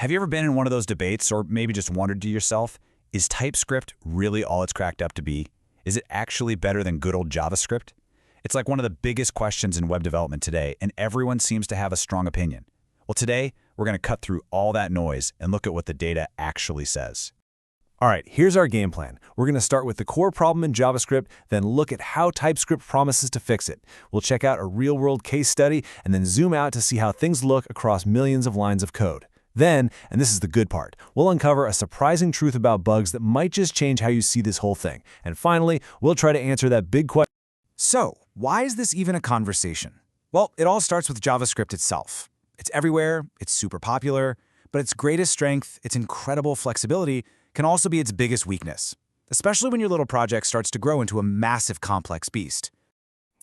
Have you ever been in one of those debates or maybe just wondered to yourself, is TypeScript really all it's cracked up to be? Is it actually better than good old JavaScript? It's like one of the biggest questions in web development today, and everyone seems to have a strong opinion. Well, today, we're going to cut through all that noise and look at what the data actually says. All right, here's our game plan. We're going to start with the core problem in JavaScript, then look at how TypeScript promises to fix it. We'll check out a real-world case study, and then zoom out to see how things look across millions of lines of code. Then, and this is the good part, we'll uncover a surprising truth about bugs that might just change how you see this whole thing. And finally, we'll try to answer that big question. So, why is this even a conversation? Well, it all starts with JavaScript itself. It's everywhere, it's super popular, but its greatest strength, its incredible flexibility, can also be its biggest weakness, especially when your little project starts to grow into a massive complex beast.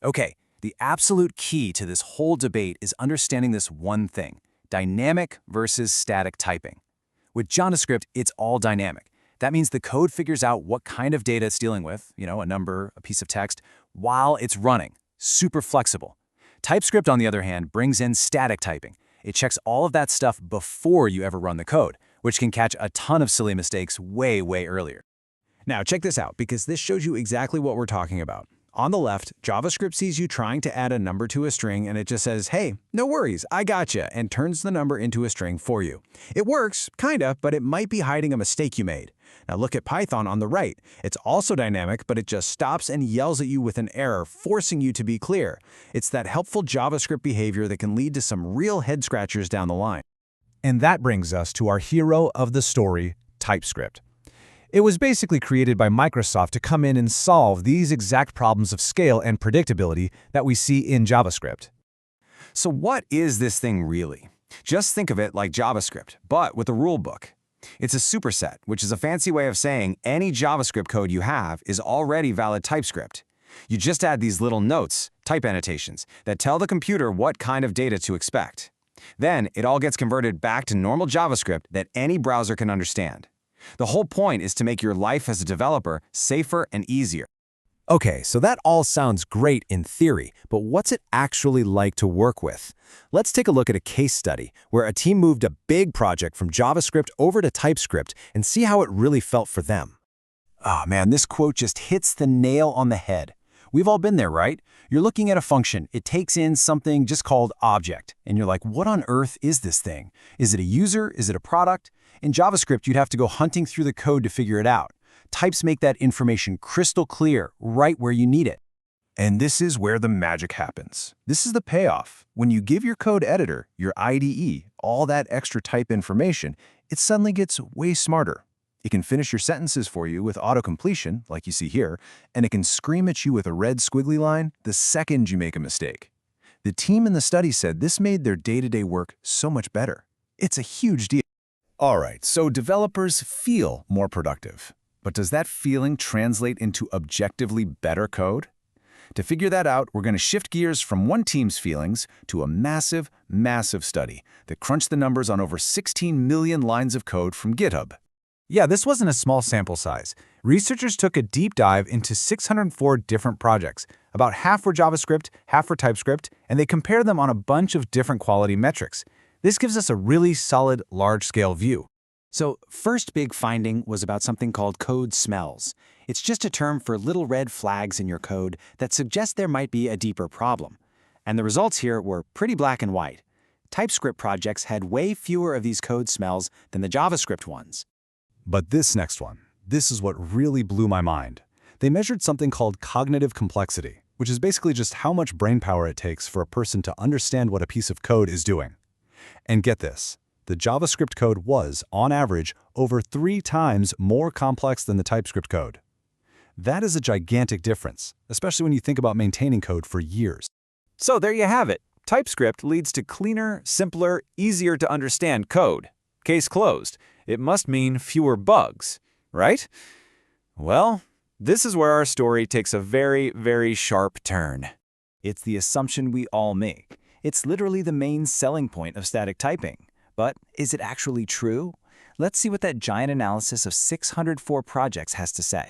Okay, the absolute key to this whole debate is understanding this one thing: dynamic versus static typing. With JavaScript, it's all dynamic. That means the code figures out what kind of data it's dealing with, a number, a piece of text, while it's running. Super flexible. TypeScript, on the other hand, brings in static typing. It checks all of that stuff before you ever run the code, which can catch a ton of silly mistakes way earlier. Now, check this out, because this shows you exactly what we're talking about. On the left, JavaScript sees you trying to add a number to a string, and it just says, hey, no worries, I gotcha, and turns the number into a string for you. It works, kinda, but it might be hiding a mistake you made. Now look at Python on the right. It's also dynamic, but it just stops and yells at you with an error, forcing you to be clear. It's that helpful JavaScript behavior that can lead to some real head-scratchers down the line. And that brings us to our hero of the story, TypeScript. It was basically created by Microsoft to come in and solve these exact problems of scale and predictability that we see in JavaScript. So what is this thing really? Just think of it like JavaScript, but with a rule book. It's a superset, which is a fancy way of saying any JavaScript code you have is already valid TypeScript. You just add these little notes, type annotations, that tell the computer what kind of data to expect. Then it all gets converted back to normal JavaScript that any browser can understand. The whole point is to make your life as a developer safer and easier. Okay, so that all sounds great in theory, but what's it actually like to work with? Let's take a look at a case study where a team moved a big project from JavaScript over to TypeScript and see how it really felt for them. Oh man, this quote just hits the nail on the head. We've all been there, right? You're looking at a function. It takes in something just called object. And you're like, what on earth is this thing? Is it a user? Is it a product? In JavaScript, you'd have to go hunting through the code to figure it out. Types make that information crystal clear, right where you need it. And this is where the magic happens. This is the payoff. When you give your code editor, your IDE, all that extra type information, it suddenly gets way smarter. It can finish your sentences for you with autocompletion, like you see here, and it can scream at you with a red squiggly line the second you make a mistake. The team in the study said this made their day-to-day work so much better. It's a huge deal. All right, so developers feel more productive. But does that feeling translate into objectively better code? To figure that out, we're going to shift gears from one team's feelings to a massive study that crunched the numbers on over 16 million lines of code from GitHub. Yeah, this wasn't a small sample size. Researchers took a deep dive into 604 different projects. About half were JavaScript, half were TypeScript, and they compared them on a bunch of different quality metrics. This gives us a really solid, large-scale view. So, first big finding was about something called code smells. It's just a term for little red flags in your code that suggest there might be a deeper problem. And the results here were pretty black and white. TypeScript projects had way fewer of these code smells than the JavaScript ones. But this next one, this is what really blew my mind. They measured something called cognitive complexity, which is basically just how much brainpower it takes for a person to understand what a piece of code is doing. And get this, the JavaScript code was, on average, over 3 times more complex than the TypeScript code. That is a gigantic difference, especially when you think about maintaining code for years. So there you have it. TypeScript leads to cleaner, simpler, easier to understand code. Case closed. It must mean fewer bugs, right? Well, this is where our story takes a very sharp turn. It's the assumption we all make. It's literally the main selling point of static typing. But is it actually true? Let's see what that giant analysis of 604 projects has to say.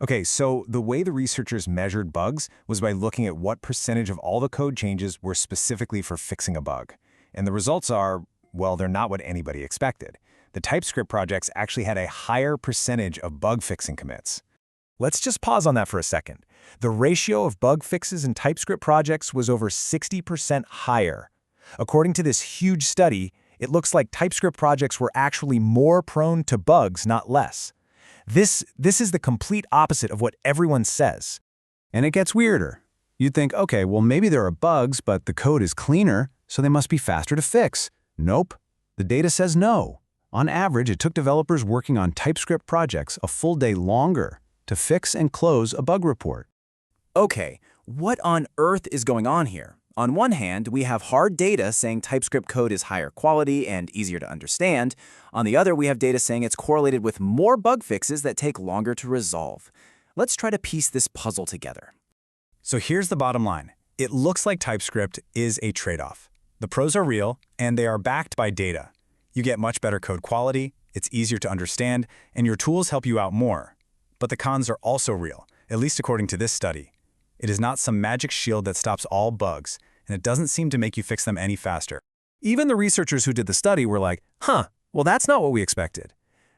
Okay, so the way the researchers measured bugs was by looking at what percentage of all the code changes were specifically for fixing a bug. And the results are well, they're not what anybody expected. The TypeScript projects actually had a higher percentage of bug fixing commits. Let's just pause on that for a second. The ratio of bug fixes in TypeScript projects was over 60% higher. According to this huge study, it looks like TypeScript projects were actually more prone to bugs, not less. This is the complete opposite of what everyone says. And it gets weirder. You'd think, okay, well maybe there are bugs, but the code is cleaner, so they must be faster to fix. Nope. The data says no. On average, it took developers working on TypeScript projects a full day longer to fix and close a bug report. Okay, what on earth is going on here? On one hand, we have hard data saying TypeScript code is higher quality and easier to understand. On the other, we have data saying it's correlated with more bug fixes that take longer to resolve. Let's try to piece this puzzle together. So here's the bottom line. It looks like TypeScript is a trade-off. The pros are real, and they are backed by data. You get much better code quality, it's easier to understand, and your tools help you out more. But the cons are also real, at least according to this study. It is not some magic shield that stops all bugs, and it doesn't seem to make you fix them any faster. Even the researchers who did the study were like, well, that's not what we expected.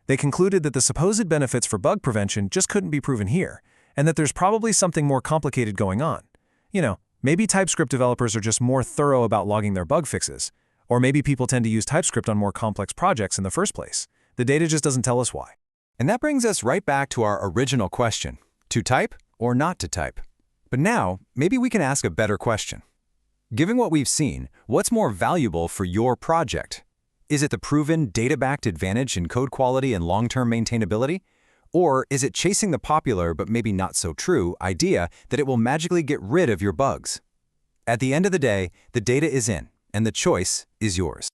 They concluded that the supposed benefits for bug prevention just couldn't be proven here, and that there's probably something more complicated going on. Maybe TypeScript developers are just more thorough about logging their bug fixes, or maybe people tend to use TypeScript on more complex projects in the first place. The data just doesn't tell us why. And that brings us right back to our original question: to type or not to type? But now, maybe we can ask a better question. Given what we've seen, what's more valuable for your project? Is it the proven data-backed advantage in code quality and long-term maintainability? Or is it chasing the popular but maybe not so true idea that it will magically get rid of your bugs? At the end of the day, the data is in, and the choice is yours.